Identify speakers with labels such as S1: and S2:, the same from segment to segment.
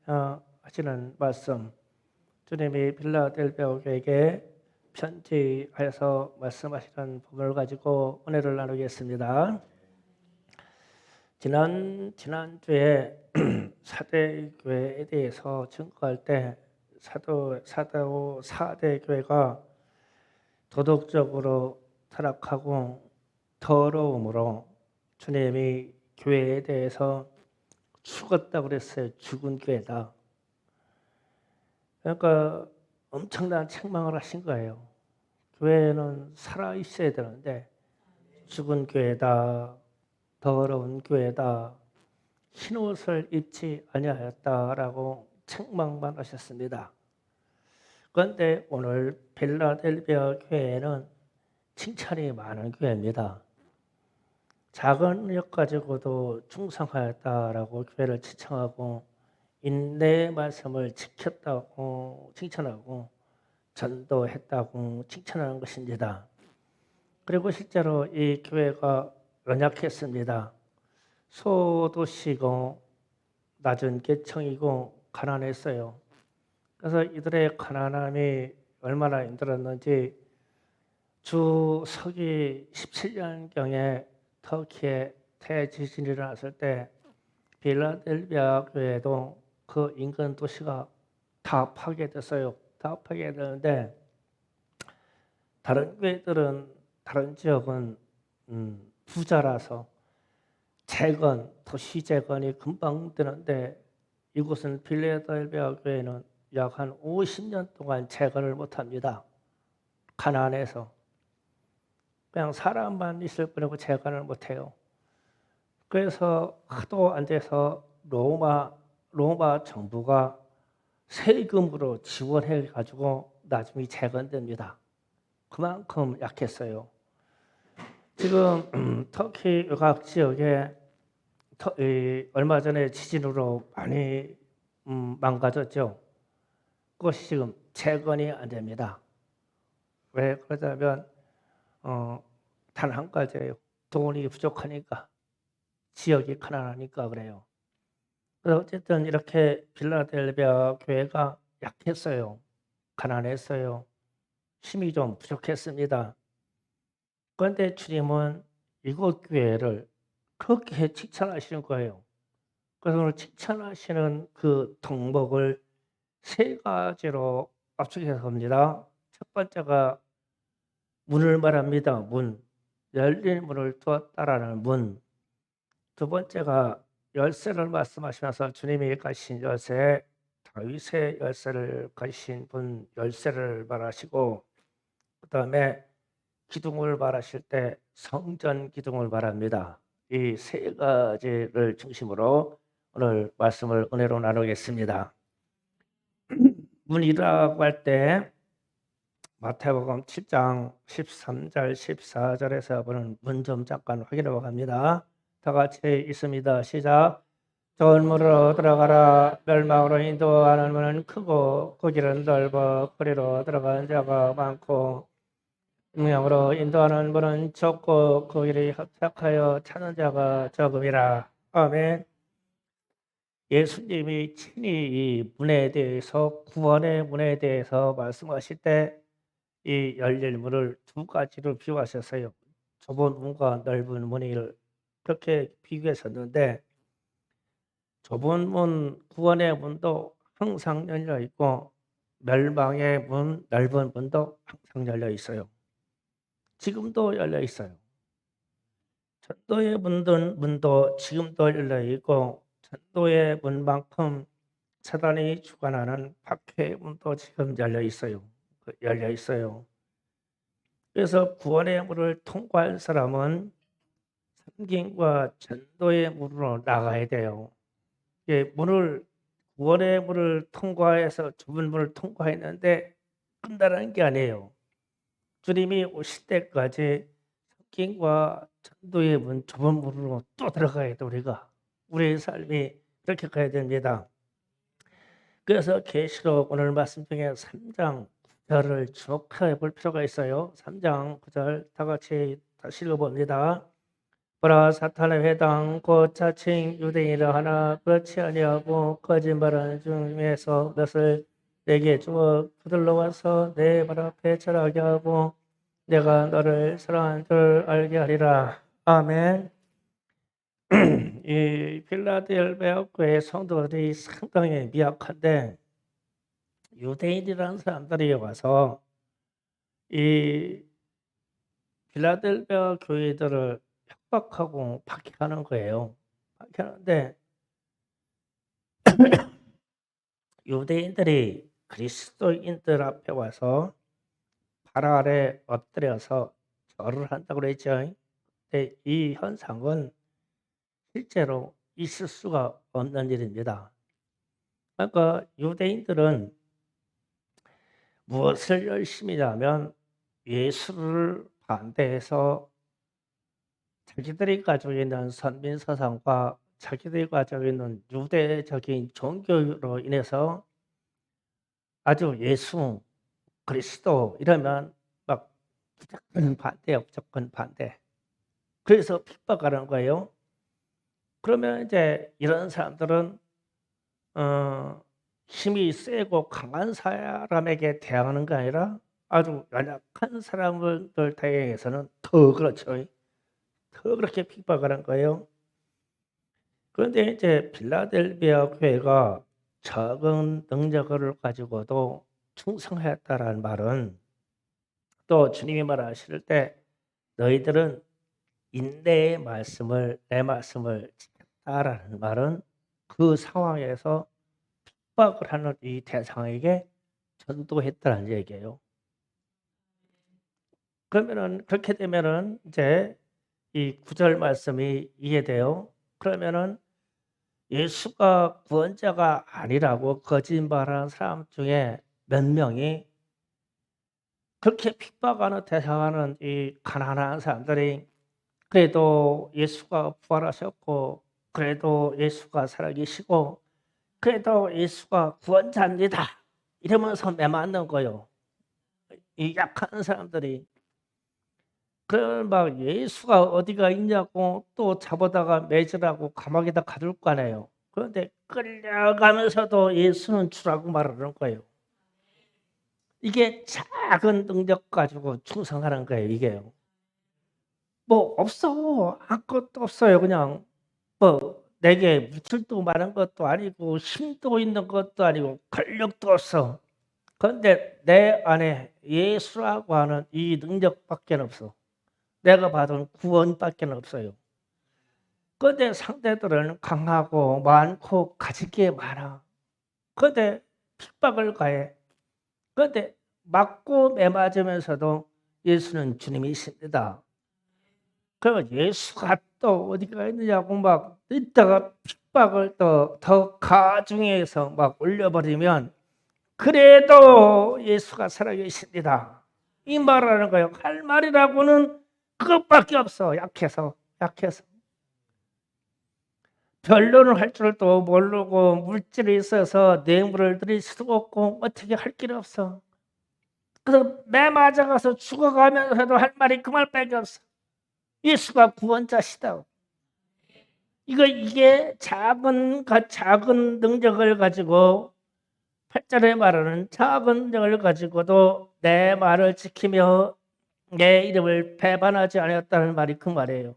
S1: 하시는 말씀, 주님이 빌라델비아 교회에게 편지하여서 말씀하시는 부분을 가지고 은혜를 나누겠습니다. 지난주에 사대 교회에 대해서 증거할 때 사대 교회가 도덕적으로 타락하고 더러움으로 주님이 교회에 대해서 죽었다고 그랬어요. 죽은 교회다. 그러니까 엄청난 책망을 하신 거예요. 교회는 살아 있어야 되는데 죽은 교회다, 더러운 교회다, 흰옷을 입지 아니하였다라고 책망만 하셨습니다. 그런데 오늘 빌라델비아 교회는 칭찬이 많은 교회입니다. 작은 것 가지고도 충성하였다라고 교회를 칭찬하고 인내의 말씀을 지켰다고 칭찬하고 전도했다고 칭찬하는 것입니다. 그리고 실제로 이 교회가 연약했습니다. 소도시고 낮은 계층이고 가난했어요. 그래서 이들의 가난함이 얼마나 힘들었는지 주 서기 17년경에 터키에 대지진이 일어났을 때 빌라델비아 교회도 그 인근 도시가 다 파괴됐어요. 다 파괴되는데 다른 교회들은 다른 지역은 부자라서 도시 재건이 금방 되는데 이곳은 빌라델비아 교회는 약 한 50년 동안 재건을 못합니다. 가난해서 그냥 사람만 있을 뿐이고 재건을 못해요. 그래서 하도 안 돼서 로마 정부가 세금으로 지원해 가지고 나중에 재건됩니다. 그만큼 약했어요. 지금 터키 외곽 지역에 얼마 전에 지진으로 많이 망가졌죠. 그것이 지금 재건이 안 됩니다. 왜 그러냐면 단 한 가지예요. 돈이 부족하니까, 지역이 가난하니까 그래요. 그래서 어쨌든 이렇게 빌라델비아 교회가 약했어요. 가난했어요. 힘이 좀 부족했습니다. 그런데 주님은 이곳 교회를 그렇게 칭찬하시는 거예요. 그래서 오늘 칭찬하시는 그 덕목을 세 가지로 압축해서 봅니다. 첫 번째가 문을 말합니다. 문. 열린 문을 두었다라는 문. 두 번째가 열쇠를 말씀하시면서 주님이 가신 열쇠, 다윗의 열쇠를 가신 분 열쇠를 말하시고, 그 다음에 기둥을 말하실 때 성전 기둥을 말합니다. 이 세 가지를 중심으로 오늘 말씀을 은혜로 나누겠습니다. 문이라고 할 때 마태복음 7장 13절 14절에서 보는 문 좀 잠깐 확인해 보갑니다. 다 같이 있습니다. 시작. 좋은 문으로 들어가라. 멸망으로 인도하는 문은 크고 그 길은 넓어 그리로 들어가는 자가 많고 음양으로 인도하는 문은 좁고 그 길이 협착하여 찾는 자가 적음이라. 아멘. 예수님이 친히 이 문에 대해서 구원의 문에 대해서 말씀하실 때 이 열릴 문을 두 가지로 비유하셨어요. 좁은 문과 넓은 문을 그렇게 비교했었는데 좁은 문, 구원의 문도 항상 열려 있고 멸망의 문, 넓은 문도 항상 열려 있어요. 지금도 열려 있어요. 전도의 문도 지금도 열려 있고 전도의 문만큼 사단이 주관하는 박해의 문도 지금 열려 있어요. 열려 있어요. 그래서 구원의 문을 통과할 사람은 섬김과 전도의 문으로 나가야 돼요. 구원의 문을 통과해서 좁은 문을 통과했는데 끝나는 게 아니에요. 주님이 오실 때까지 섬김과 전도의 문, 좁은 문으로 또 들어가야 돼. 우리의 삶이 그렇게 가야 됩니다. 그래서 계시록 오늘 말씀 중에 3장 9절을 주목해 볼 필요가 있어요. 3장 9절 다 같이 다시 읽어봅니다. 보라 사탄의 회당 곧 자칭 유대인이라 하나 그렇지 아니하고 거짓말하는 중에서 몇을 내게 주어 붙들러 와서 내 발 앞에 절하게 하고 내가 너를 사랑한 줄 알게 하리라. 아멘. 이 필라델피아 교회 성도들이 상당히 미약한데 유대인이라는 사람들이 와서 이 필라델피아 교회들을 협박하고 박해하는 거예요. 박해하는데 유대인들이 그리스도인들 앞에 와서 발 아래 엎드려서 절을 한다고 그랬죠. 근데 이 현상은 실제로 있을 수가 없는 일입니다. 그러니까 유대인들은 무엇을 열심히 하면 예수를 반대해서 자기들이 가지고 있는 선민서상과 자기들이 가지고 있는 유대적인 종교로 인해서 아주 예수, 그리스도 이러면 막 무조건 반대예요. 무조건 반대. 그래서 핍박하는 거예요. 그러면 이제 이런 사람들은 힘이 세고 강한 사람에게 대항하는 게 아니라 아주 연약한 사람들 대해서는 더 그렇죠. 더 그렇게 핍박하는 거예요. 그런데 이제 필라델피아 교회가 적은 능력을 가지고도 충성했다라는 말은 또 주님이 말하실 때 너희들은 인내의 말씀을 내 말씀을 지켰다라는 말은 그 상황에서 핍박을 하는 이 대상에게 전도했다는 얘기예요. 그러면은 그렇게 되면은 이제 이 구절 말씀이 이해돼요. 그러면은 예수가 구원자가 아니라고 거짓말하는 사람 중에 몇 명이 그렇게 핍박하는 대상하는 이 가난한 사람들이 그래도 예수가 부활하셨고 그래도 예수가 살아계시고 그래도 예수가 구원자입니다. 이러면서 매맞는 거요. 이 약한 사람들이 막 예수가 어디가 있냐고 또 잡아다가 매질하고 감옥에다 가둘 거 아니에요. 그런데 끌려가면서도 예수는 주라고 말하는 거예요. 이게 작은 능력 가지고 충성하는 거예요. 이게요. 뭐 없어. 아무것도 없어요. 그냥 뭐 내게 물질도 많은 것도 아니고 힘도 있는 것도 아니고 권력도 없어. 그런데 내 안에 예수라고 하는 이 능력밖에 없어. 내가 받은 구원밖에 없어요. 그런데 상대들은 강하고 많고 가질 게 많아. 그런데 핍박을 가해. 그런데 맞고 매맞으면서도 예수는 주님이십니다. 그러면 예수가 또 어디가 있느냐고 막 이따가 핍박을 또 더 가중해서 막 올려버리면 그래도 예수가 살아계십니다. 이 말하는 거예요. 할 말이라고는 그것밖에 없어. 약해서. 변론을 할 줄도 모르고 물질이 있어서 뇌물을 드릴 수도 없고 어떻게 할 길이 없어. 그래서 매 맞아가서 죽어가면서도 할 말이 그 말밖에 없어. 예수가 구원자시다. 이게 작은 능력을 가지고 8절에 말하는 작은 능력을 가지고도 내 말을 지키며 내 이름을 배반하지 않았다는 말이 그 말이에요.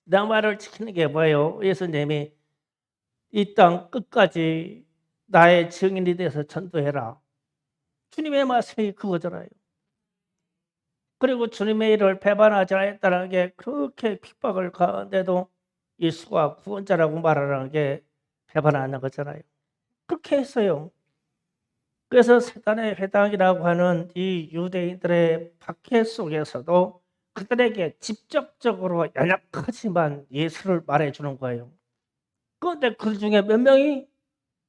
S1: 내 말을 지키는 게 뭐예요? 예수님이 이 땅 끝까지 나의 증인이 돼서 전도해라. 주님의 말씀이 그거잖아요. 그리고 주님의 일을 배반하지 않았다는 게 그렇게 핍박을 가는데도 예수가 구원자라고 말하는 게 배반하는 거잖아요. 그렇게 했어요. 그래서 사단의 회당이라고 하는 이 유대인들의 박해 속에서도 그들에게 직접적으로 연약하지만 예수를 말해주는 거예요. 그런데 그 중에 몇 명이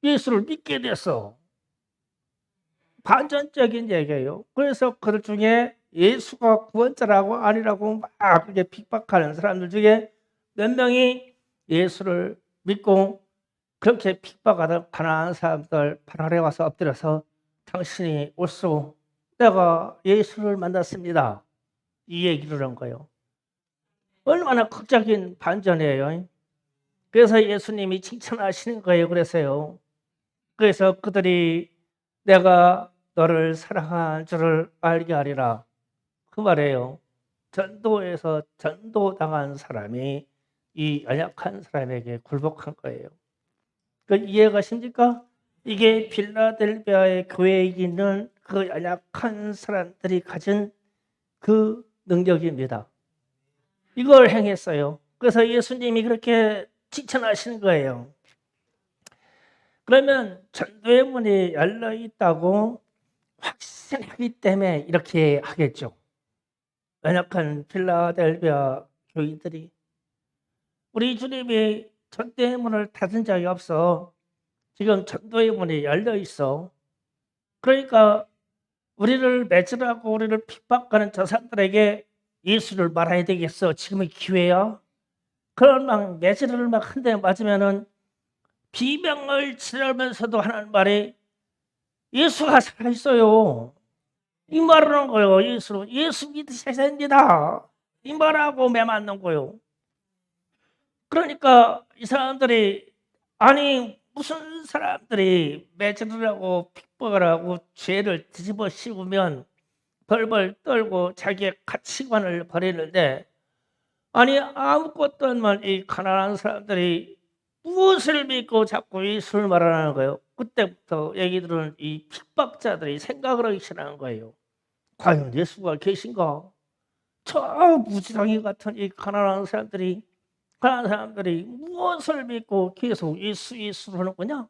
S1: 예수를 믿게 됐어. 반전적인 얘기예요. 그래서 그들 중에 예수가 구원자라고 아니라고 막 그렇게 핍박하는 사람들 중에 몇 명이 예수를 믿고 그렇게 핍박하던 가난한 사람들 발 아래 와서 엎드려서 당신이 옳소. 내가 예수를 만났습니다. 이 얘기를 한 거예요. 얼마나 극적인 반전이에요. 그래서 예수님이 칭찬하시는 거예요. 그래서 그들이 내가 너를 사랑한 줄을 알게 하리라. 그 말이에요. 전도에서 전도당한 사람이 이 연약한 사람에게 굴복한 거예요. 그 이해가 십니까? 이게 필라델피아의 교회에 있는 그 연약한 사람들이 가진 그 능력입니다. 이걸 행했어요. 그래서 예수님이 그렇게 칭찬하시는 거예요. 그러면 전도의 문이 열려 있다고 확신하기 때문에 이렇게 하겠죠. 연약한 필라델피아 교인들이 우리 주님이 전도의 문을 닫은 적이 없어. 지금 전도의 문이 열려 있어. 그러니까 우리를 매질하고 우리를 핍박하는 저 사람들에게 예수를 말해야 되겠어. 지금의 기회야. 그런 막 매질을 막 한 대 맞으면은 비명을 지르면서도 하는 말이 예수가 살아있어요. 이 말하는 거예요. 예수 믿으셔야 됩니다. 이 말하고 매 맞는 거예요. 그러니까 이 사람들이 아니 무슨 사람들이 매질을 하고 핍박을 하고 죄를 뒤집어 씌우면 벌벌 떨고 자기의 가치관을 버리는데 아니 아무것도 안 말 이 가난한 사람들이 무엇을 믿고 자꾸 예수를 말하는 거예요. 그때부터 얘기들은 이 핍박자들이 생각을 하기 시작하는 거예요. 과연 예수가 계신가? 저 무지랭이 같은 이 가난한 사람들이 무엇을 믿고 계속 예수를 하는 거냐?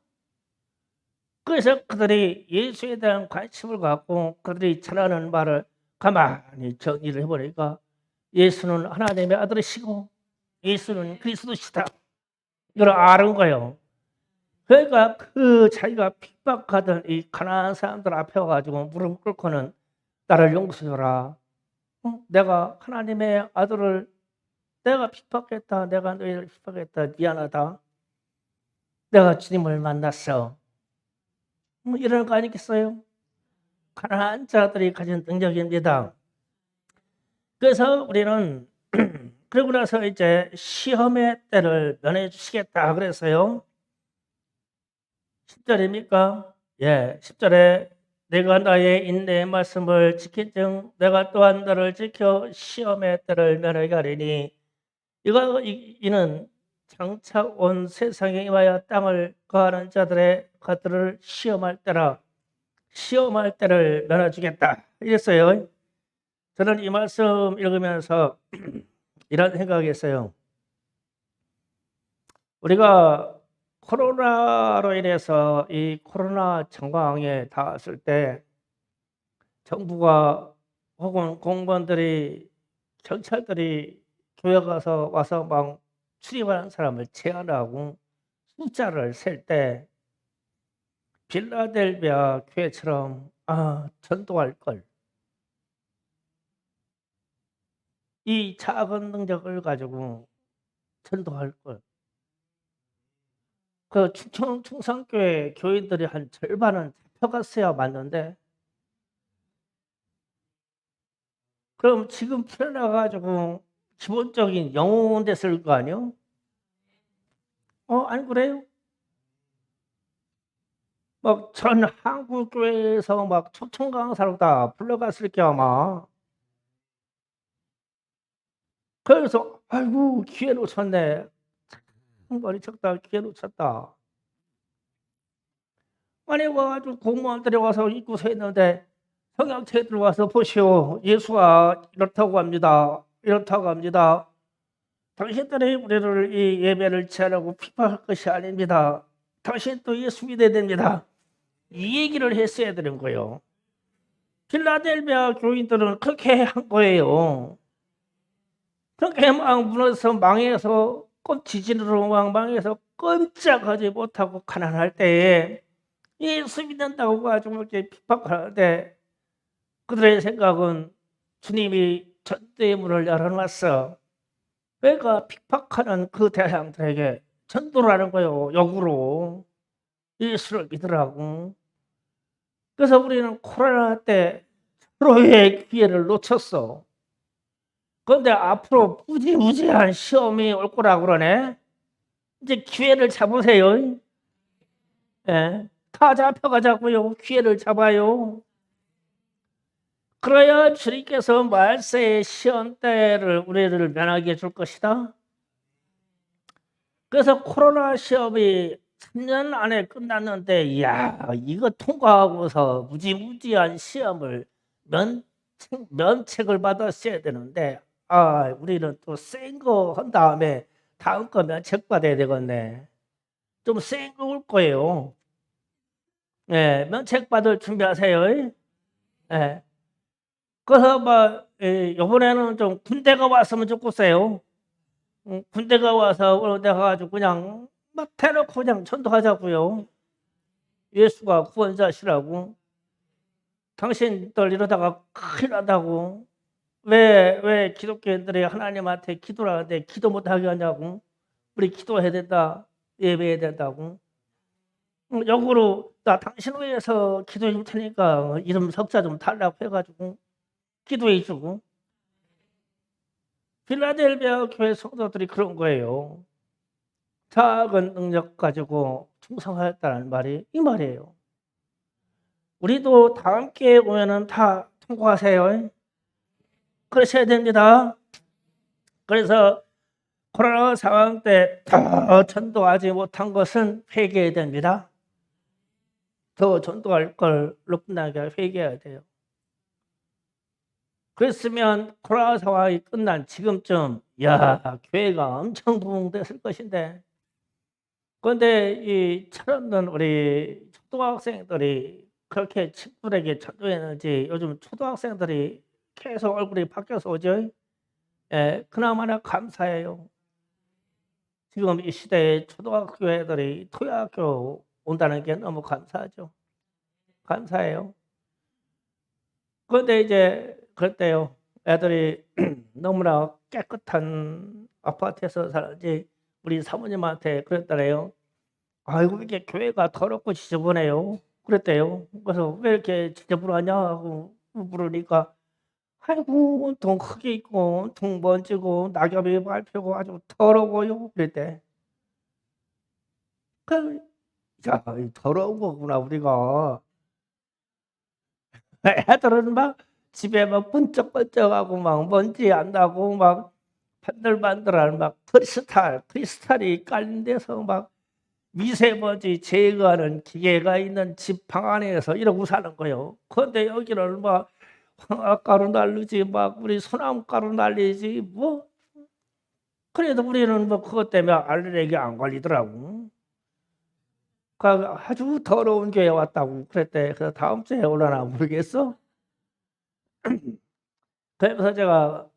S1: 그래서 그들이 예수에 대한 관심을 갖고 그들이 전하는 말을 가만히 정리를 해보니까 예수는 하나님의 아들이시고 예수는 그리스도시다. 이걸 아는 거예요. 그러니까 그 자기가 핍박하던 이 가난한 사람들 앞에 와가지고 무릎 꿇고는 나를 용서해라. 내가 하나님의 아들을 내가 핍박했다. 내가 너희를 핍박했다. 미안하다. 내가 주님을 만났어. 이런 거 아니겠어요? 가난한 자들이 가진 능력입니다. 그래서 우리는 그러고 나서 이제 시험의 때를 면해 주시겠다 그랬어요. 10절입니까? 예, 10절에 내가 나의 인내의 말씀을 지킨즉 내가 또한 너를 지켜 시험의 때를 면하게 하리니 이는 장차 온 세상에 임하여 땅을 거하는 자들의 것들을 시험할 때라. 시험할 때를 면해주겠다 이랬어요. 저는 이 말씀 읽으면서 이런 생각이 있어요. 우리가 코로나로 인해서 이 코로나 정황에 닿았을 때 정부가 혹은 공무원들이 경찰들이 교회 가서 와서 막 출입하는 사람을 제한하고 숫자를 셀 때 빌라델비아 교회처럼 전도할 걸. 이 작은 능력을 가지고 전도할 걸. 그 충성교회 교인들이 한 절반은 잡혀갔어야 맞는데 그럼 지금 풀어나 가지고 기본적인 영혼 됐을 거 아니요? 안 그래요? 막 전 한국 교회에서 막 초청 강사로 다 불러갔을 게 아마. 그래서 아이고 기회 놓쳤네. 머리 쳤다 기회 놓쳤다. 아니 와가지고 공무원들이 와서 입구 서 있는데 성경책에 들어와서 보시오. 예수가 이렇다고 합니다. 이렇다고 합니다. 당신들이 우리를 이 예배를 제하라고 핍박할 것이 아닙니다. 당신 또 예수 믿어야 됩니다. 이 얘기를 했어야 되는 거예요. 필라델비아 교인들은 그렇게 한 거예요. 그렇게 막 무너져서 망해서 지진으로 막 망해서 꼼짝하지 못하고 가난할 때에 예수 믿는다고 가지고 이렇게 핍박하는데 그들의 생각은 주님이 전도의 문을 열어놨어. 그러니까 핍박하는 그 대상들에게 전도를 하는 거예요. 역으로 예수를 믿으라고. 그래서 우리는 코로나 때 서로의 기회를 놓쳤어. 그런데 앞으로 무지무지한 시험이 올 거라 그러네. 이제 기회를 잡으세요. 예. 다 잡혀가자고요. 기회를 잡아요. 그래야 주님께서 말세의 시험 때를 우리를 면하게 해줄 것이다. 그래서 코로나 시험이 3년 안에 끝났는데, 이야, 이거 통과하고서 무지무지한 시험을 면책을 받았어야 되는데, 우리는 또 센 거 한 다음에 다음 거 면책 받아야 되겠네. 좀 센 거 올 거예요. 예, 면책 받을 준비하세요. 예. 그래서 뭐, 이번에는 좀 군대가 왔으면 좋겠어요. 군대가 와서 내가 가지고 그냥 막 대놓고 그냥 전도하자고요. 예수가 구원자시라고. 당신들 이러다가 큰일 난다고. 왜 기독교인들이 하나님한테 기도를 하는데 기도 못하게 하냐고. 우리 기도해야 된다. 예배해야 된다고. 역으로 나 당신 위해서 기도해 줄 테니까 이름 석자 좀 달라고 해가지고 기도해 주고. 필라델비아 교회 성도들이 그런 거예요. 작은 능력 가지고 충성하였다는 말이 이 말이에요. 우리도 다음 기회에 오면은 다 통과하세요. 그러셔야 됩니다. 그래서 코로나 상황 때 더 전도하지 못한 것은 회개해야 됩니다. 더 전도할 걸 끝나게 회개해야 돼요. 그랬으면 코로나 상황이 끝난 지금쯤 교회가 엄청 부흥됐을 것인데, 그런데 이 철없는 우리 초등학생들이 그렇게 친구들에게 전도했는지 요즘 초등학생들이 계속 얼굴이 바뀌어서 오죠. 예, 그나마나 감사해요. 지금 이 시대에 초등학교 애들이 토요학교 온다는 게 너무 감사하죠. 감사해요. 그런데 이제 그랬대요. 애들이 너무나 깨끗한 아파트에서 살지 우리 사모님한테 그랬더래요. 아이고 이게 교회가 더럽고 지저분해요. 그랬대요. 그래서 왜 이렇게 지저분하냐 하고 물으니까 아이고 온통 흙이 있고 온통 먼지고 낙엽이 밟히고 아주 더러워요. 그랬대. 그, 야, 더러운 거구나 우리가. 애들은 막 집에 막 번쩍번쩍하고 막 먼지 안 나고 막 반들반들한 막 크리스탈이 깔린 데서 막 미세먼지 제거하는 기계가 있는 집 방 안에서 이러고 사는 거예요. 그런데 여기는 막 황화가루 날리지 막 우리 소나무가루 날리지 뭐. 그래도 우리는 뭐 그것 때문에 알레르기 안 걸리더라고. 아주 더러운 교회 왔다고 그랬대. 그래서 다음 주에 올라나 모르겠어. 그래서 제가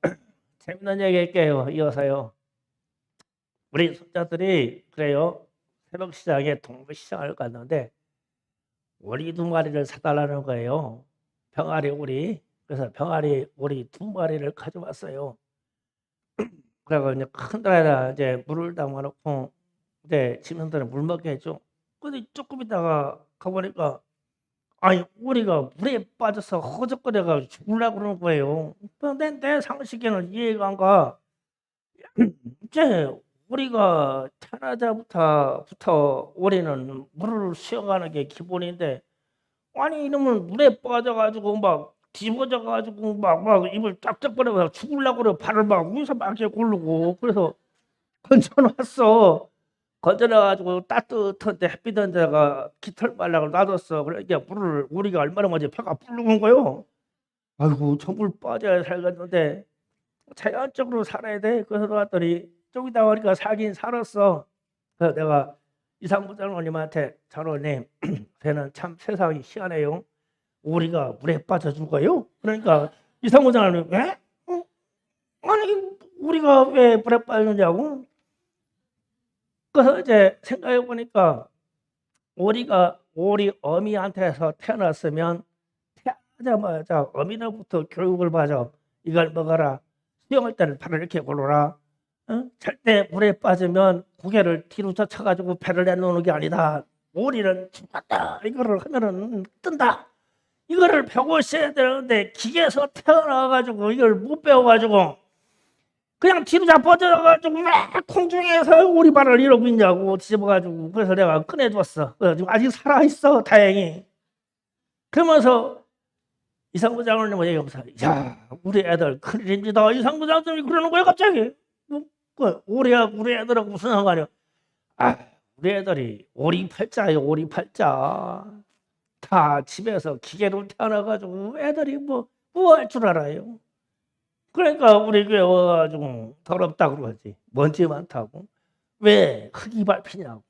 S1: 재밌는 얘기 할게요. 이어서요. 우리 손자들이 그래요. 새벽 시장에 동물 시장을 갔는데 오리 2마리를 사달라는 거예요. 병아리 오리. 그래서 병아리 오리 2마리를 가져왔어요. 그래서 이제 큰 데에다 이제 물을 담아놓고 이제 짐승들은 물 먹게 해줘. 근데 조금 있다가 가보니까 아니 오리가 물에 빠져서 허적거려가 죽으려고 그러는 거예요. 근데 내 상식에는 이해가 안 가. 이제 우리가 태어나자부터 우리는 물을 수영하는 게 기본인데 아니 이놈은 물에 빠져가지고 막 뒤집어져가지고 막 입을 짝짝거려서 죽으려고 그래. 발을 막 위에서 막 이렇게 고르고 그래서 건져놨어. 건져놔가지고 따뜻한데 햇빛한 데다가 깃털 말라고 놔뒀어. 그러니까 물을 우리가 얼마나 먼저 혀가 부르는 거요. 아이고 저 물 빠져야 살겠는데 자연적으로 살아야 돼. 그래서 놨더니 저기다 보니까 살긴 살았어. 그래서 내가 이상부장님한테 장로님, 쟤는 참 세상이 희한해요. 우리가 물에 빠져 죽어요? 그러니까 이상부장님 왜? 아니 우리가 왜 물에 빠졌냐고? 그래서 이제 생각해 보니까 우리 어미한테서 태어났으면 태어나자마자 어미로부터 교육을 받아. 이걸 먹어라. 수영할 때는 발을 이렇게 걸어라. 절대 물에 빠지면 고개를 뒤로 젖혀가지고 배를 내놓는 게 아니다. 오리는 죽었다. 이거를 하면은 뜬다. 이거를 배우고 있어야 되는데 기계에서 태어나가지고 이걸 못 배워가지고 그냥 뒤로 자빠져가지고 막空중에서 오리발을 이러고 있냐고 뒤집어가지고. 그래서 내가 꺼내줬어. 지금 아직 살아있어, 다행히. 그러면서 이상부 장로님 얘기하면서, 야, 우리 애들 큰일입니다. 이상부 장로님이 그러는 거야 갑자기. 우리 애들하고 무슨 상관이야. 아, 우리 애들이 오리팔자예요, 오리팔자. 다 집에서 기계로 태어나가지고 애들이 뭐 할 줄 알아요. 그러니까 우리 교회 와가지고 더럽다 그러지. 먼지 많다고. 왜 흙이 밟히냐고.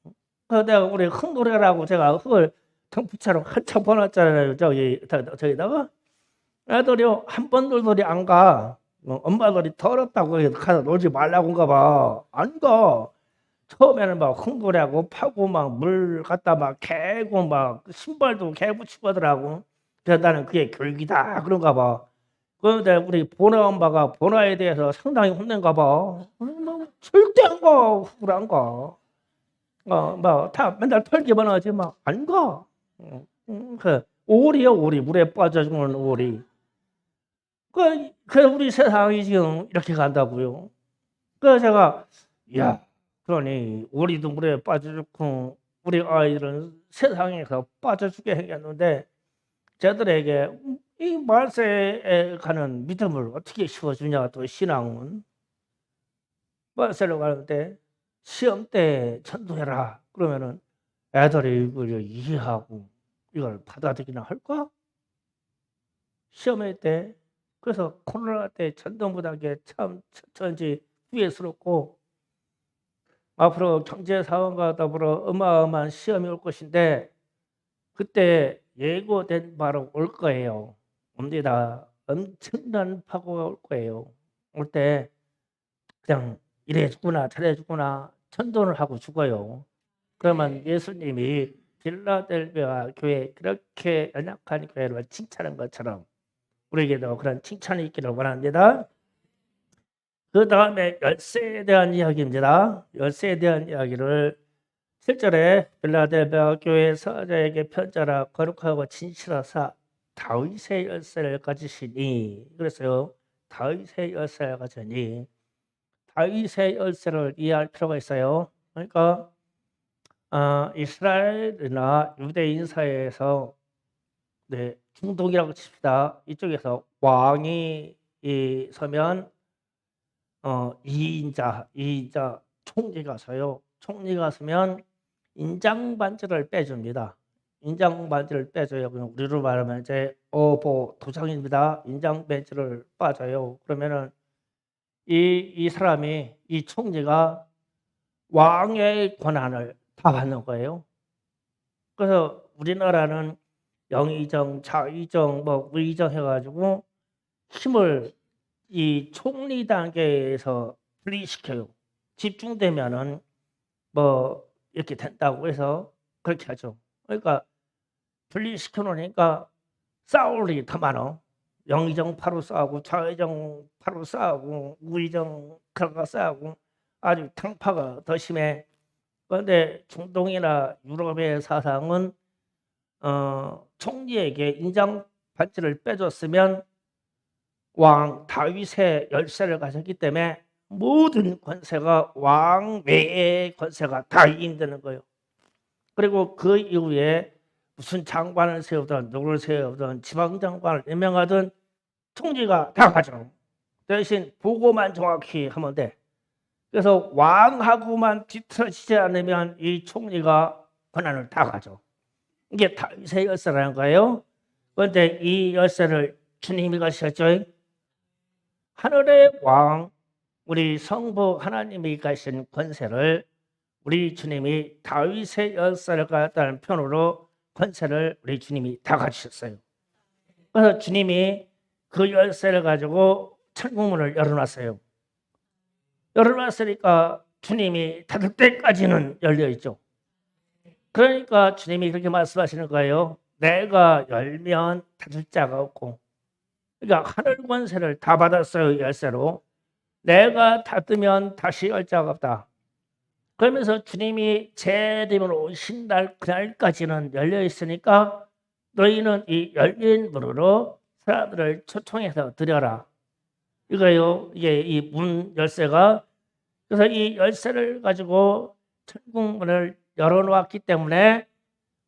S1: 그래서 내가 우리 흙노래라고 제가 흙을 덩프처럼 한참 보놨잖아요. 저기다가 애들이요 한 번 놀더니 안 가. 엄마들이 더럽다고 해서 가서 놀지 말라고인가 봐. 안 가. 처음에는 막 흙노래하고 파고 막 물 갖다 막 개고 막 신발도 개붙이고 하더라고. 그래서 나는 그게 교육이다 그런가 봐. 그런데 우리 보나 엄마가 보나에 대해서 상당히 혼낸가 봐. 뭐 절대 안 가. 흙을 안 가. 다 맨날 털기만 하지 막 안 가. 그 오리요, 오리. 물에 빠져 죽는 오리. 그 우리 세상이 지금 이렇게 간다고요. 그래서 제가 야, 그러니 오리도 물에 빠져 죽고 우리 아이들은 세상에서 빠져 죽게 생겼는데 저들에게 이 말세에 가는 믿음을 어떻게 심어주냐. 또 신앙은 말세로 가는데 시험 때 전도해라 그러면은 애들이 이걸 이해하고 이걸 받아들이나 할까? 시험회 때. 그래서 코로나 때 전도 못한 게 참 천지 후회스럽고 앞으로 경제 상황과 더불어 어마어마한 시험이 올 것인데 그때 예고된 바로 올 거예요. 옵니다. 엄청난 파고가 올 거예요. 올 때 그냥 이래 죽구나 저래 죽구나 천도를 하고 죽어요. 그러면 예수님이 필라델비아 교회 그렇게 연약한 교회를 칭찬한 것처럼 우리에게도 그런 칭찬이 있기를 원합니다. 그 다음에 열쇠에 대한 이야기입니다. 열쇠에 대한 이야기를 7절에 필라델비아 교회 서자에게 편지하라. 거룩하고 진실하사 다윗의 열쇠를 가지시니. 그래서요, 다윗의 열쇠를 가지니. 다윗의 열쇠를 이해할 필요가 있어요. 그러니까 이스라엘이나 유대인 사회에서 중동이라고 칩시다. 이쪽에서 왕이 서면 2인자 총리가 서요. 총리가 서면 인장 반지를 빼줍니다. 인장 반지를 빼줘요. 그냥 우리로 말하면 이제 도장입니다. 인장 반지를 빠져요. 그러면은 이 사람이 이 총리가 왕의 권한을 다 받는 거예요. 그래서 우리나라는 영의정, 자의정, 의정 해가지고 힘을 이 총리 단계에서 분리시켜요. 집중되면은 이렇게 된다고 해서 그렇게 하죠. 그러니까 분리시켜 놓으니까 싸울 일이 더 많아. 영의정 파로 싸우고 좌의정 파로 싸우고 우의정 파로 싸우고 아주 탕파가 더 심해. 그런데 중동이나 유럽의 사상은 총리에게 인장 반지를 빼줬으면 왕 다윗의 열쇠를 가졌기 때문에 모든 권세가 왕 외의 권세가 다 이행되는 거예요. 그리고 그 이후에 무슨 장관을 세우든 누구를 세우든 지방장관을 임명하든 총리가 다 가져. 대신 보고만 정확히 하면 돼. 그래서 왕하고만 뒤틀어지지 않으면 이 총리가 권한을 다 가져. 이게 다윗의 열쇠라는 거예요. 그런데 이 열쇠를 주님이 가셨죠. 하늘의 왕 우리 성부 하나님이 가신 권세를 우리 주님이 다윗의 열쇠를 가졌다는 표현으로 권세를 우리 주님이 다 가지셨어요. 그래서 주님이 그 열쇠를 가지고 천국문을 열어놨어요. 열어놨으니까 주님이 닫을 때까지는 열려있죠. 그러니까 주님이 그렇게 말씀하시는 거예요. 내가 열면 닫을 자가 없고. 그러니까 하늘 권세를 다 받았어요. 열쇠로. 내가 닫으면 다시 열 자가 없다. 그러면서 주님이 재림으로 오신 날 그날까지는 열려 있으니까 너희는 이 열린 문으로 사람들을 초청해서 드려라. 이거요. 이게 이 문 열쇠가. 그래서 이 열쇠를 가지고 천국 문을 열어놓았기 때문에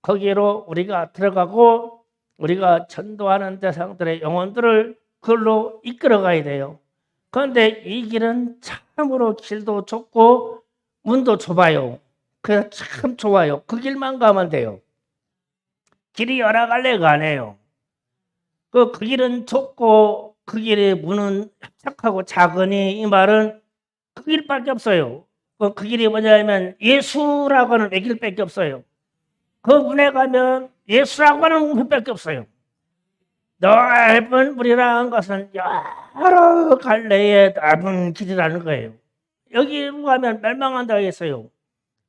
S1: 거기로 우리가 들어가고 우리가 전도하는 대상들의 영혼들을 그걸로 이끌어가야 돼요. 그런데 이 길은 참으로 길도 좁고 문도 좁아요. 그래서 참 좋아요. 그 길만 가면 돼요. 길이 여러 갈래가 아니에요. 그 길은 좁고 그 길의 문은 협착하고 작으니 이 말은 그 길밖에 없어요. 그 길이 뭐냐면 예수라고 하는 외길밖에 없어요. 그 문에 가면 예수라고 하는 문밖에 없어요. 넓은 문이라는 것은 여러 갈래의 넓은 길이라는 거예요. 여기로 가면 멸망한다 했어요.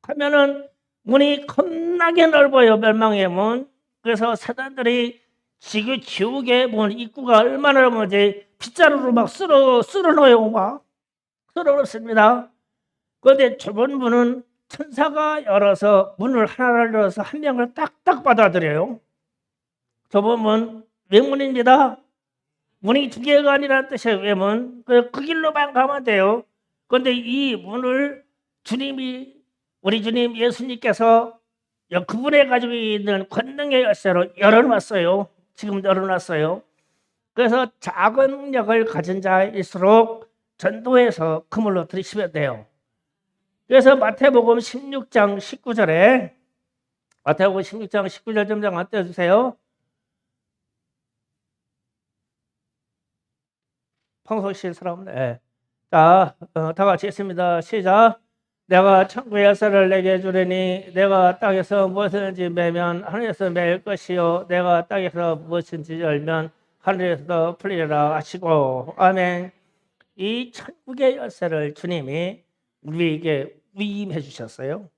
S1: 가면은 문이 겁나게 넓어요. 멸망의 문. 그래서 사단들이 지옥의 문 입구가 얼마나 넓은지 빗자루로 막 쓸어 넣어요. 막 쓸어 넣습니다. 그런데 좁은 문은 천사가 열어서 문을 하나를 열어서 한 명을 딱딱 받아들여요. 좁은 문 외문입니다. 문이 두 개가 아니라는 뜻이에요. 외문. 그 길로만 가면 돼요. 그런데 이 문을 주님이 우리 주님 예수님께서 그분의 가지고 있는 권능의 열쇠로 열어놨어요. 지금 열어놨어요. 그래서 작은 능력을 가진 자일수록 전도해서 그물로 들이시면 돼요. 그래서 마태복음 16장 19절에 마태복음 16장 19절 좀 잠깐 떼어주세요. 평소 실 사람. 네. 자, 다 같이 했습니다. 시작. 내가 천국의 열쇠를 내게 주리니 내가 땅에서 무엇이든지 매면 하늘에서 매일 것이요 내가 땅에서 무엇인지 열면 하늘에서 풀리리라 하시고. 아멘. 이 천국의 열쇠를 주님이 우리에게 위임해 주셨어요.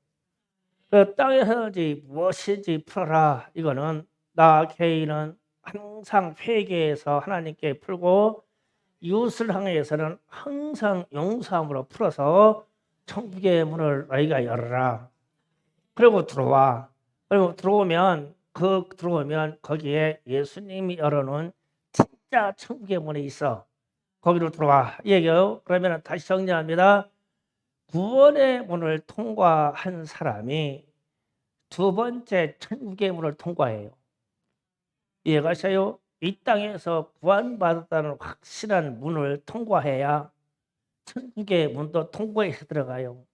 S1: 그 땅에서든지 무엇인지 풀어라. 이거는 나 개인은 항상 회개해서 하나님께 풀고 이웃을 향해서는 항상 용서함으로 풀어서 천국의 문을 너희가 열어라. 그리고 들어와. 그리고 들어오면 거기에 예수님이 열어놓은 진짜 천국의 문이 있어. 거기로 들어와. 이 얘기요. 그러면 다시 정리합니다. 구원의 문을 통과한 사람이 두 번째 천국의 문을 통과해요. 이해가셔요? 이 땅에서 구원받았다는 확실한 문을 통과해야 천국의 문도 통과해서 들어가요.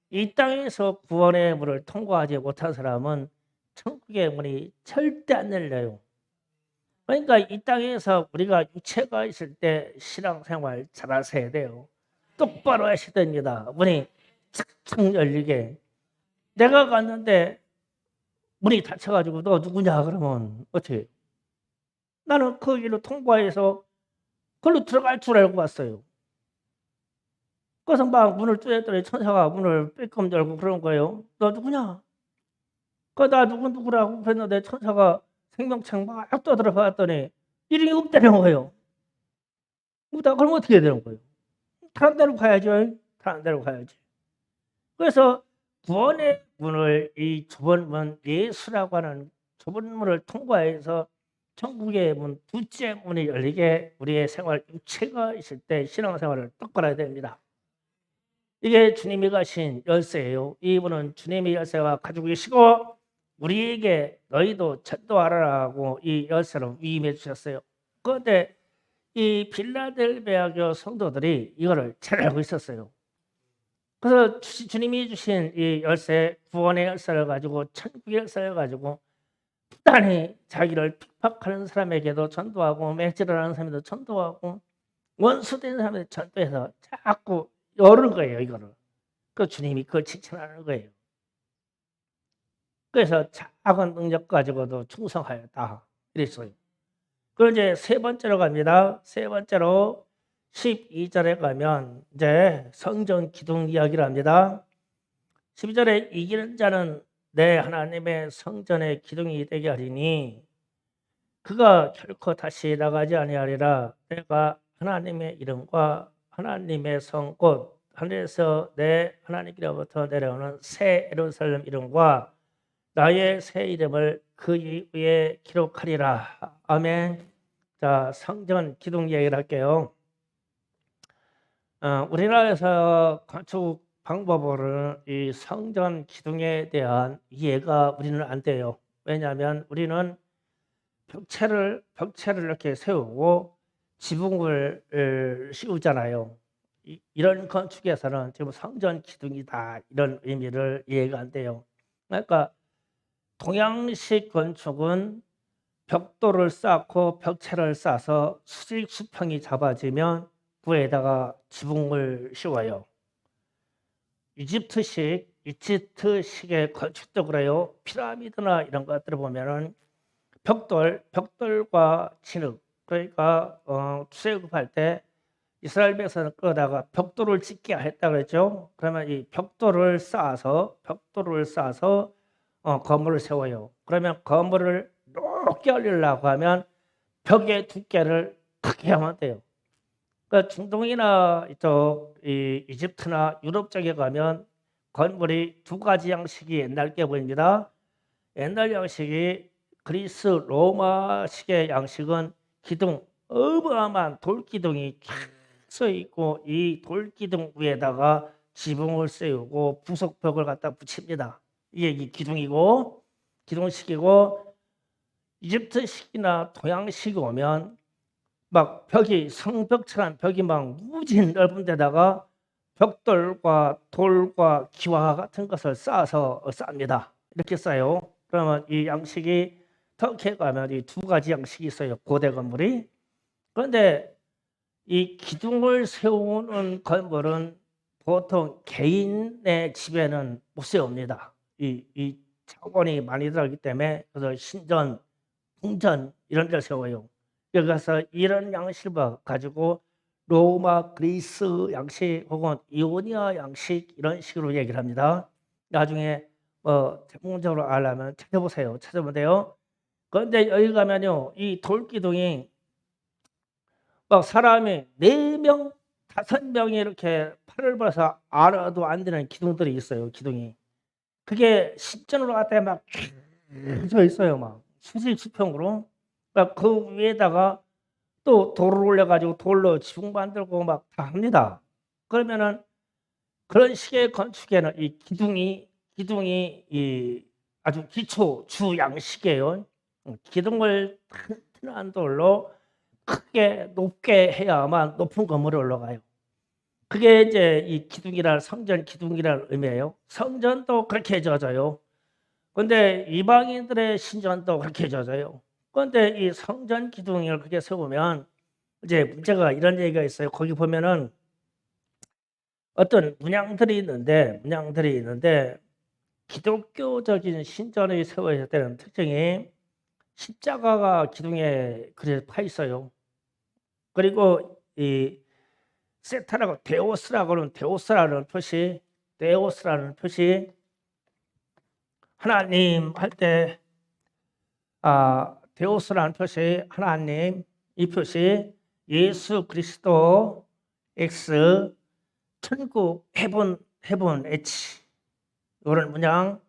S1: 이 땅에서 구원의 문을 통과하지 못한 사람은 천국의 문이 절대 안 열려요. 그러니까 이 땅에서 우리가 육체가 있을 때 신앙생활 잘 하셔야 돼요. 똑바로 하셔야 됩니다. 문이 착착 열리게. 내가 갔는데 문이 닫혀가지고 너 누구냐 그러면 어떻게? 나는 그 길로 통과해서 그걸로 들어갈 줄 알고 왔어요. 그래서 막 문을 뚫었더니 천사가 문을 빼끔 열고 그런 거예요. 너 누구냐? 나 누구라고 그랬는데 천사가 생명창 막 떠들어봤더니 이름이 없다는 거예요. 그럼 어떻게 해야 되는 거예요? 다른 데로 가야죠. 다른 데로 가야지. 그래서 구원의 문을 이 좁은 문 예수라고 하는 좁은 문을 통과해서 천국의 문 둘째 문이 열리게 우리의 생활 육체가 있을 때 신앙생활을 똑바로 해야 됩니다. 이게 주님이 가신 열쇠예요. 이 문은 주님의 열쇠가 가지고 계시고 우리에게 너희도 전도하라고 이 열쇠로 위임해 주셨어요. 그런데 이 빌라델베아 교 성도들이 이거를 잘 알고 있었어요. 그래서 주님이 주신 이 열쇠, 구원의 열쇠를 가지고 천국의 열쇠를 가지고 부단히 자기를 핍박하는 사람에게도 전도하고 매질을 하는 사람에도 전도하고 원수된 사람에게 전도해서 자꾸 열은 거예요. 이거를. 그 주님이 그걸 칭찬하는 거예요. 그래서 작은 능력 가지고도 충성하였다 이랬어요. 그럼 이제 세 번째로 갑니다. 세 번째로 12절에 가면 이제 성전 기둥 이야기를 합니다. 12절에 이기는 자는 내 하나님의 성전의 기둥이 되게 하리니 그가 결코 다시 나가지 아니하리라. 내가 하나님의 이름과 하나님의 성 곧 하늘에서 내 하나님께로부터 내려오는 새 예루살렘 이름과 나의 새 이름을 그 위에 기록하리라. 아멘. 자, 성전 기둥 얘기를 할게요. 우리나라에서 건축 방법으로는 이 성전 기둥에 대한 이해가 우리는 안 돼요. 왜냐하면 우리는 벽체를 이렇게 세우고 지붕을 씌우잖아요. 이런 건축에서는 지금 성전 기둥이다 이런 의미를 이해가 안 돼요. 그러니까 동양식 건축은 벽돌을 쌓고 벽체를 쌓아서 수직 수평이 잡아지면 위에다가 지붕을 씌워요. 이집트식의 건축적으로요. 피라미드나 이런 것들을 보면은 벽돌과 진흙, 그러니까 출애굽할 때 이스라엘 백성을 끌어다가 벽돌을 짓게 했다 그랬죠. 그러면 이 벽돌을 쌓아서 건물을 세워요. 그러면 건물을 높게 올리려고 하면 벽의 두께를 크게 하면 돼요. 그러니까 중동이나 이쪽 이집트나 유럽 쪽에 가면 건물이 두 가지 양식이 옛날 게 보입니다. 옛날 양식이 그리스 로마식의 양식은 기둥, 어마어마한 돌기둥이 쫙 서 있고 이 돌기둥 위에다가 지붕을 세우고 부속벽을 갖다 붙입니다. 이게 기둥식이고 이집트식이나 동양식이 오면 막 벽이 성벽처럼 벽이 막 무진 넓은 데다가 벽돌과 돌과 기와 같은 것을 쌓아서 쌉니다. 이렇게 쌓아요. 그러면 이 양식이 터키에 가면 이 두 가지 양식이 있어요. 고대 건물이. 그런데 이 기둥을 세우는 건물은 보통 개인의 집에는 못 세웁니다. 이 자원이 많이 들어가기 때문에 그래서 신전, 궁전 이런 데를 세워요. 여기 가서 이런 양식을 가지고 로마, 그리스 양식 혹은 이오니아 양식 이런 식으로 얘기를 합니다. 나중에 전문적으로 알려면 찾아보세요. 찾아보면 돼요. 그런데 여기 가면요, 이 돌기둥이 막 사람이 4명, 5명이 이렇게 팔을 벌어서 알아도 안 되는 기둥들이 있어요. 기둥이. 그게 신전으로 갔다 막 져 있어요. 막 수직 수평으로. 그러니까 그 위에다가 또 돌을 올려가지고 돌로 지붕 만들고 막 다 합니다. 그러면은 그런 식의 건축에는 이 기둥이 이 아주 기초 주 양식이에요. 기둥을 튼튼한 돌로 크게 높게 해야만 높은 건물에 올라가요. 그게 이제 이 기둥이란 성전 기둥이라는 의미예요. 성전도 그렇게 져져요. 그런데 이방인들의 신전도 그렇게 져져요. 그런데 이 성전 기둥을 그렇게 세우면 이제 문제가 이런 얘기가 있어요. 거기 보면은 어떤 문양들이 있는데 기독교적인 신전이 세워질 때는 특징이 십자가가 기둥에 그래 파 있어요. 그리고 이 세타라고 데오스라는 표시 하나님 할 때 데오스라는 표시 하나님 이 표시 예수 그리스도 X 천국 헤븐 H 이런 문양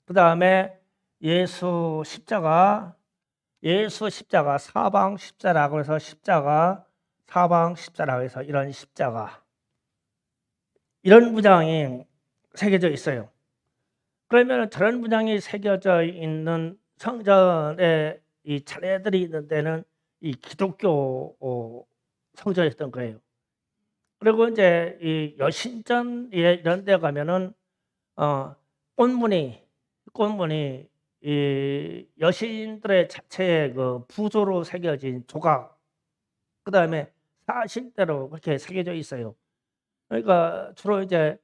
S1: 그 다음에 예수 십자가 사방 십자라고 해서 십자가 사방 십자라고 해서 이런 십자가 이런 문양이 새겨져 있어요. 그러면 저런 문양이 새겨져 있는 성전에 이 차례들이 있는 데는 이 기독교 성전이었던 거예요. 그리고 이제 이 여신전 이런 데 가면은 꽃무늬 이 여신들의 자체의 그 부조로 새겨진 조각 그다음에 사실대로 그렇게 새겨져 있어요. 그러니까 주로 이제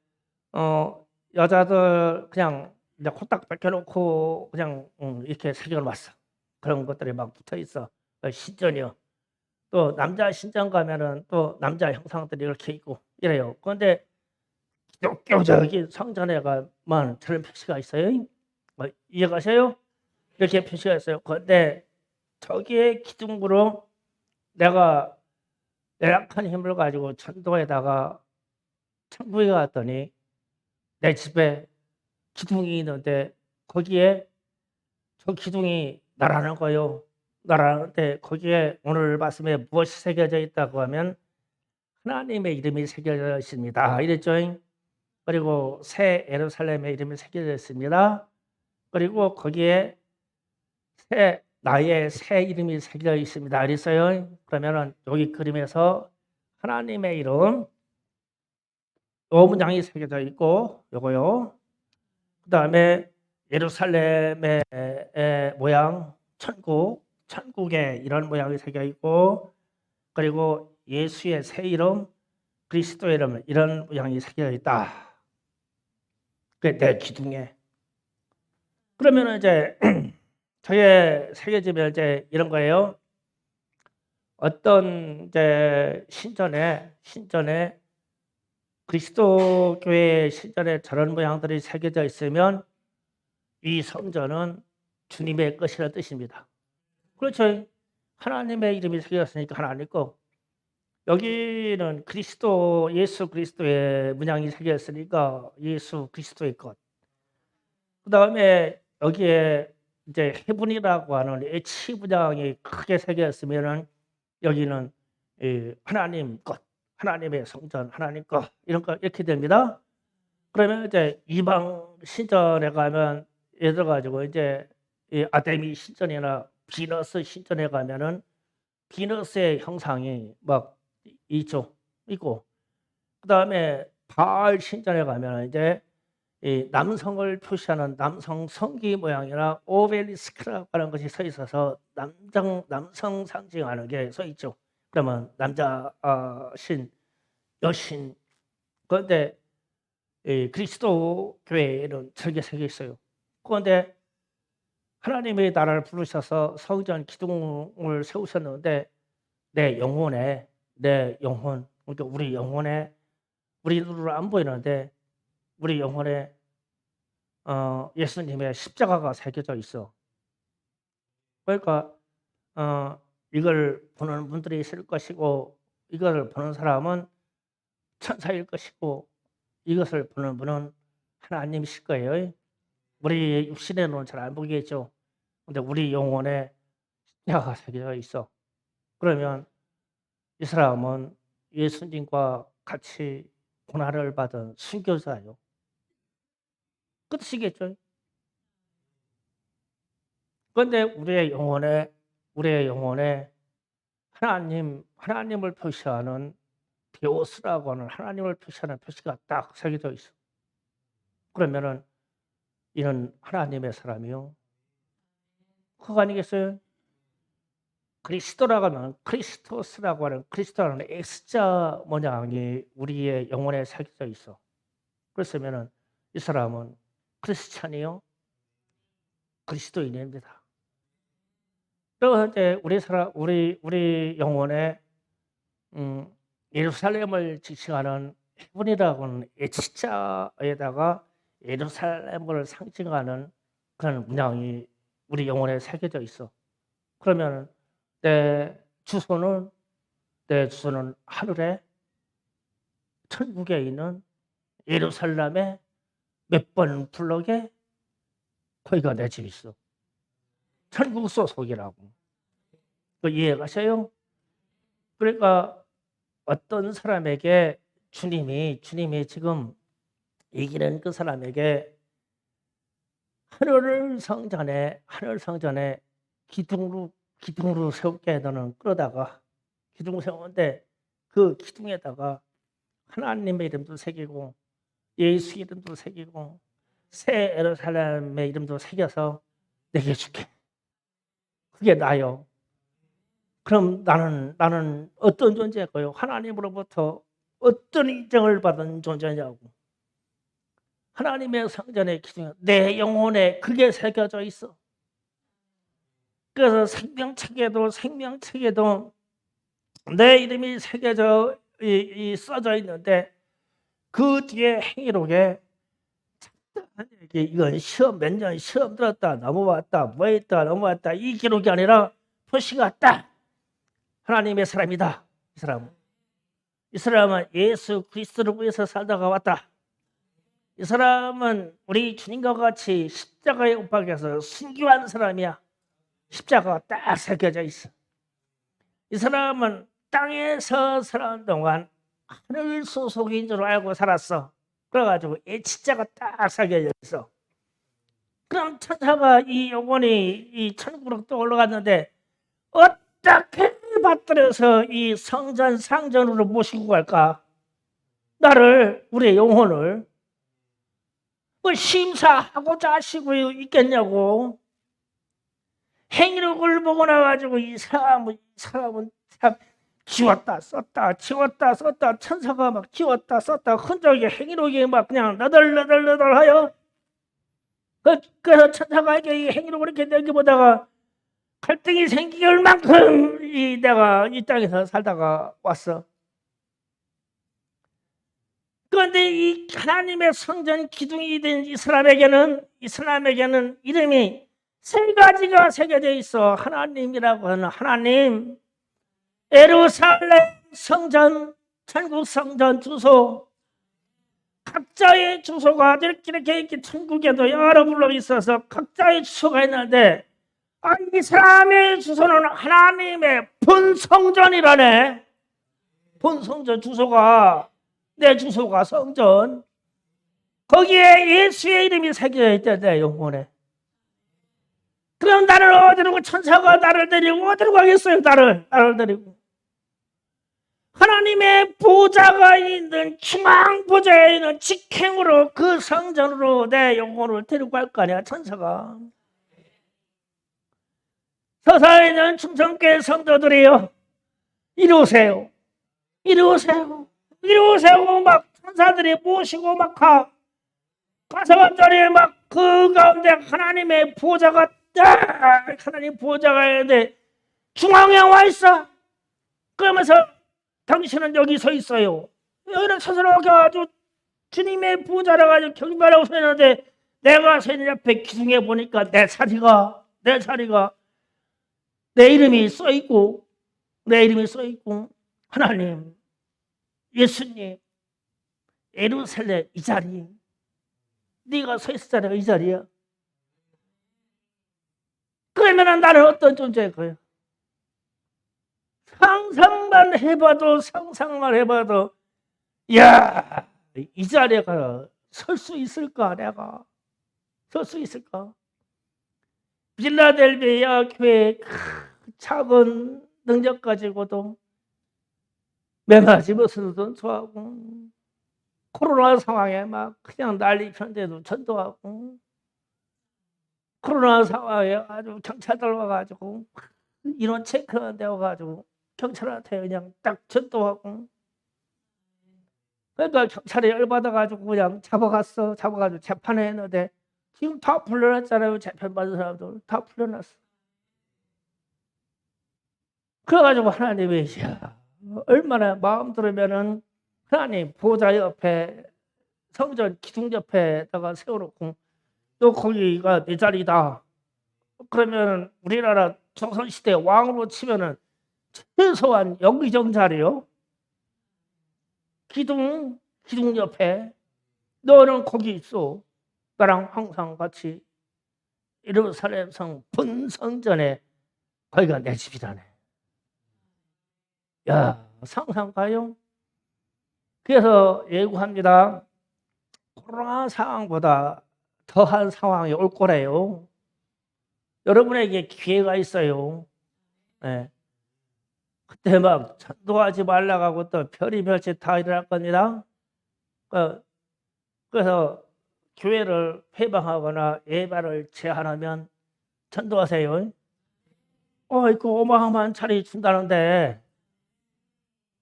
S1: 여자들 그냥 이제 코딱 벗겨놓고 그냥 이렇게 새겨놨어. 그런 것들이 막 붙어 있어. 신전이요. 또 남자 신전 가면은 또 남자 형상들이 이렇게 있고 이래요. 그런데 기독교적인 성전에 가면 저런 표시가 있어요. 이해가세요? 이렇게 표시가 있어요. 그런데 저기에 기둥으로 내가 열악한 힘을 가지고 천도에다가 천국에 갔더니 내 집에 기둥이 있는데 거기에 저 기둥이 날아가는 거예요. 날아가는데 거기에 오늘 말씀에 무엇이 새겨져 있다고 하면 하나님의 이름이 새겨져 있습니다. 이랬죠. 그리고 새 예루살렘의 이름이 새겨져 있습니다. 그리고 거기에 나의 새 이름이 새겨져 있습니다. 그랬어요. 그러면은 여기 그림에서 하나님의 이름 요 문장이 새겨져 있고 요거요. 그다음에 예루살렘의 모양 천국의 이런 모양이 새겨 있고 그리고 예수의 새 이름 그리스도의 이름 이런 모양이 새겨 있다. 그게 내 기둥에. 그러면 이제 저의 새겨지면 이제 이런 거예요. 어떤 이제 신전에 그리스도 교회 신전에 저런 모양들이 새겨져 있으면 이 성전은 주님의 것이라는 뜻입니다. 그렇죠. 하나님의 이름이 새겨졌으니까 하나님 거. 여기는 예수 그리스도의 문양이 새겨졌으니까 예수 그리스도의 것. 그 다음에 여기에 이제 해분이라고 하는 H 문양이 크게 새겨졌으면은 여기는 하나님 것, 하나님의 성전, 하나님 것 이런 거 이렇게 됩니다. 그러면 이제 이방 신전에 가면 예를 들어 가지고 이제 이 아데미 신전이나 비너스 신전에 가면은 비너스의 형상이 막 있고 그다음에 바알 신전에 가면 이제 이 남성을 표시하는 남성 성기 모양이나 오벨리스크라고 하는 것이 서 있어서 남성 상징하는 게 서 있죠. 그러면 남자 신, 여신. 그런데 그리스도 교회에는 저게 새겨 있어요. 그런데 하나님의 나라를 부르셔서 성전 기둥을 세우셨는데 내 영혼, 그러니까 우리 영혼에 우리 눈으로 안 보이는데 우리 영혼에 예수님의 십자가가 새겨져 있어. 그러니까 이걸 보는 분들이 있을 것이고 이걸 보는 사람은 천사일 것이고 이것을 보는 분은 하나님이실 거예요. 우리 육신의 눈은 잘 안 보이겠죠. 근데 우리 영혼에 십자가가 새겨져 있어. 그러면 이 사람은 예수님과 같이 고난을 받은 순교자예요. 끝이겠죠. 그런데 우리의 영혼에 하나님을 표시하는 데오스라고 하는 하나님을 표시하는 표시가 딱 새겨져 있어. 그러면은 이는 하나님의 사람이요. 그거 아니겠어요? 그리스도라고 하면 크리스토스라고 하는 그리스도라는 X자 모양이 우리의 영혼에 새겨져 있어. 그랬으면은 이 사람은 크리스찬이요, 그리스도인입니다. 그래서 이제 우리 영혼에 예루살렘을 지칭하는 헤븐이라고 하는 H자에다가 예루살렘을 상징하는 그런 문양이 우리 영혼에 새겨져 있어. 그러면 내 주소는 하늘에 천국에 있는 예루살렘의 몇 번 블럭에 거기가 내 집 있어. 천국 소속이라고. 그 이해가세요? 그러니까 어떤 사람에게 주님이 지금 이기는 그 사람에게 하늘 성전에 기둥으로 세울게 너는 끌어다가 기둥 세우는데 그 기둥에다가 하나님의 이름도 새기고 예수 이름도 새기고 새 예루살렘의 이름도 새겨서 내게 줄게. 그게 나요. 그럼 나는 어떤 존재일까요? 하나님으로부터 어떤 인정을 받은 존재냐고. 하나님의 성전의 기둥에 내 영혼에 그게 새겨져 있어. 그래서 생명책에도 내 이름이 새겨져 써져 있는데 그 뒤에 행위록에 이건 몇 년 시험 들었다 넘어왔다 뭐 했다 넘어왔다 이 기록이 아니라 표시가 딱 하나님의 사람이다. 이 사람은 예수 그리스도를 위해서 살다가 왔다. 이 사람은 우리 주님과 같이 십자가에 못 박혀서 순교한 사람이야. 십자가가 딱 새겨져 있어. 이 사람은 땅에서 살아온 동안 하늘 소속인 줄 알고 살았어. 그래가지고 이 치자가 딱 새겨져 있어. 그럼 천사가 이 영혼이 이 천국으로 또 올라갔는데 어떻게 받들여서 이 성전 상전으로 모시고 갈까? 나를, 우리의 영혼을 뭐 심사하고자 하시고 있겠냐고. 행위력을 보고 나가지고 이 사람은 참 지웠다 썼다 지웠다 썼다 천사가 막 지웠다 썼다 흔적이 행위력이 막 그냥 너덜너덜너덜하여 그래서 천사가 이게 행위력을 이렇게 내기보다가 갈등이 생기기 얼만큼 내가 이 땅에서 살다가 왔어. 그런데 이 하나님의 성전 기둥이 된 이슬람에게는 이름이 세 가지가 새겨져 있어. 하나님이라고 하는 하나님, 예루살렘 성전, 천국 성전 주소, 각자의 주소가 이렇게 천국에도 여러 불러 있어서 각자의 주소가 있는데 이 사람의 주소는 하나님의 본성전이라네. 본성전 주소가, 내 주소가 성전. 거기에 예수의 이름이 새겨져 있대, 내 영혼에. 그럼 나를 어디로, 천사가 나를 데리고 어디로 가겠어요? 나를 데리고 하나님의 보좌가 있는 중앙 보좌에 있는 직행으로 그 성전으로 내 영혼을 데리고 갈 거 아니야, 천사가. 서사에 있는 충성교회 성도들이요, 이리 오세요. 막 천사들이 모시고 막 가서 완전히 막 그 가운데 하나님의 보좌가 하나님 보좌가 있는데 중앙에 와 있어. 그러면서 당신은 여기 서 있어요. 여기는 스스로 아주 주님의 보좌라 가지고 경배하고 서 있는데 내가 서 있는 옆에 기둥에 보니까 내 자리가 내 이름이 써 있고 하나님, 예수님, 예루살렘 이 자리, 네가 서 있을 자리가 이 자리야. 그러면 나는 어떤 존재일 거예요? 상상만 해봐도 야, 이 자리에 설 수 있을까? 내가 설 수 있을까? 빌라델비아 교회 작은 능력 가지고도 매맞이 벗어도 좋아하고 코로나 상황에 막 그냥 난리 편데도 전도하고 코로나 상황에 아주 경찰들 와가지고 인원 체크하는데 와가지고 경찰한테 그냥 딱 전도하고 그러니까 경찰이 열받아가지고 그냥 잡아가지고 재판에 했는데 지금 다 풀려났잖아요. 재판받은 사람들 다 풀려났어. 그래가지고 하나님이 얼마나 마음 들으면은 하나님 보좌 옆에 성전 기둥 옆에다가 세워놓고 또 거기가 내 자리다. 그러면 우리나라 조선시대 왕으로 치면은 최소한 영의정 자리요. 기둥 옆에 너는 거기 있어. 나랑 항상 같이 예루살렘 성 본성전에 거기가 내 집이라네. 야, 상상 가요? 그래서 예고합니다. 코로나 상황보다 더한 상황이 올 거래요. 여러분에게 기회가 있어요. 네. 그때 막 전도하지 말라고 하고 또 별의별짓 다 일어날 겁니다. 그래서 교회를 폐방하거나 예배를 제한하면 전도하세요. 그 어마어마한 차례 준다는데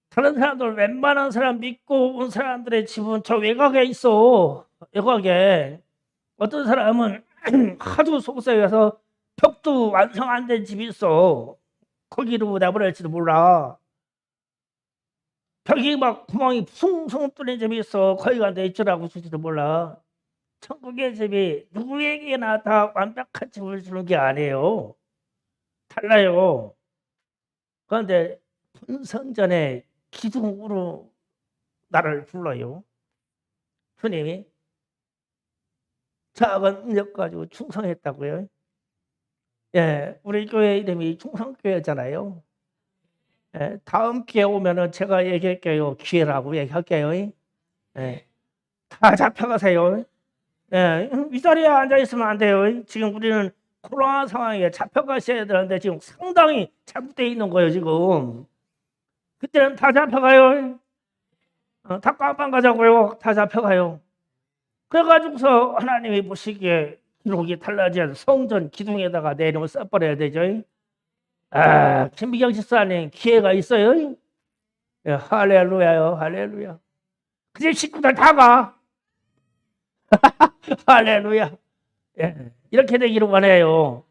S1: 다른 사람들 웬만한 사람 믿고 온 사람들의 집은 저 외곽에 있어. 외곽에. 어떤 사람은 하도 속세여서 벽도 완성 안 된 집이 있어. 거기로 내보낼지도 몰라. 벽이 막 구멍이 숭숭 뚫린 집이 있어. 거기가 내 집이라고 줄지도 몰라. 천국의 집이 누구에게나 다 완벽한 집을 주는 게 아니에요. 달라요. 그런데 본성전에 기둥으로 나를 불러요. 주님이 작은 능력 가지고 충성했다고요. 예, 우리 교회 이름이 충성교회잖아요. 예, 다음 기회 오면은 제가 얘기할게요. 기회라고 얘기할게요. 예, 다 잡혀가세요. 예, 이 자리에 앉아 있으면 안 돼요. 지금 우리는 코로나 상황에 잡혀가셔야 되는데 지금 상당히 잘못되어 있는 거예요, 지금. 그때는 다 잡혀가요. 다 깜빵 가자고요. 다 잡혀가요. 그래가지고서 하나님이 보시기에 기록이 달라진 성전 기둥에다가 내 이름을 써버려야 되죠. 아, 김미경 집사님 기회가 있어요. 예, 할렐루야요, 할렐루야. 그제 식구들 다 가. 할렐루야. 예, 이렇게 되기를 원해요.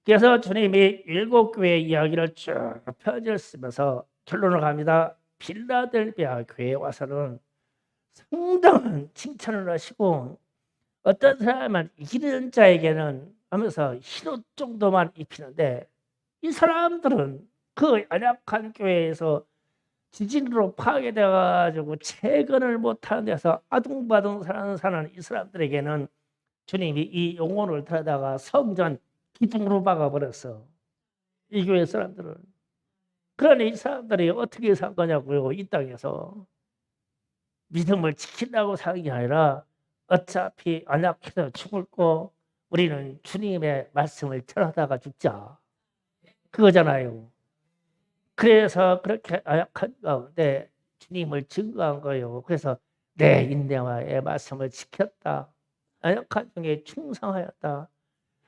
S1: 그래서 주님이 일곱 교회 이야기를 쭉 펴져 쓰면서 결론을 갑니다. 필라델비아 교회에 와서는 상당한 칭찬을 하시고 어떤 사람은 이기는 자에게는 하면서 흰옷 정도만 입히는데 이 사람들은 그 연약한 교회에서 지진으로 파괴되어가지고 채근을 못하는 데서 아둥바둥 사는 이 사람들에게는 주님이 이 영혼을 들여다가 성전 기둥으로 박아버렸어. 이 교회 사람들은. 그러니 이 사람들이 어떻게 산 거냐고요. 이 땅에서. 믿음을 지키려고 사는 게 아니라 어차피 안약해서 죽을 거 우리는 주님의 말씀을 전하다가 죽자. 그거잖아요. 그래서 그렇게 안약한 가운데 주님을 증거한 거예요. 그래서 내 인내와의 말씀을 지켰다. 안약한 중에 충성하였다.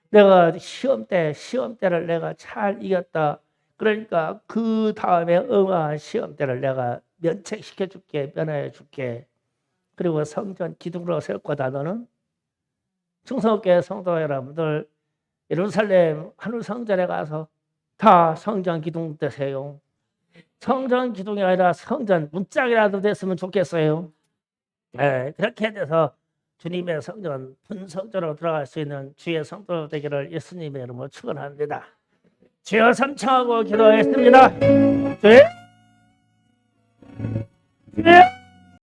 S1: 내가 시험대를 내가 잘 이겼다. 그러니까 그 다음에 응한 시험대를 내가 면책시켜 줄게, 면하여 줄게. 그리고 성전 기둥으로 세울 거다. 너는 충성교회 성도 여러분들 예루살렘 하늘 성전에 가서 다 성전 기둥 되세요. 성전 기둥이 아니라 성전 문짝이라도 됐으면 좋겠어요. 네, 그렇게 돼서 주님의 성전 분성전으로 들어갈 수 있는 주의 성도 되기를 예수님의 이름으로 축원합니다. 주여 삼창하고 기도하겠습니다. 주여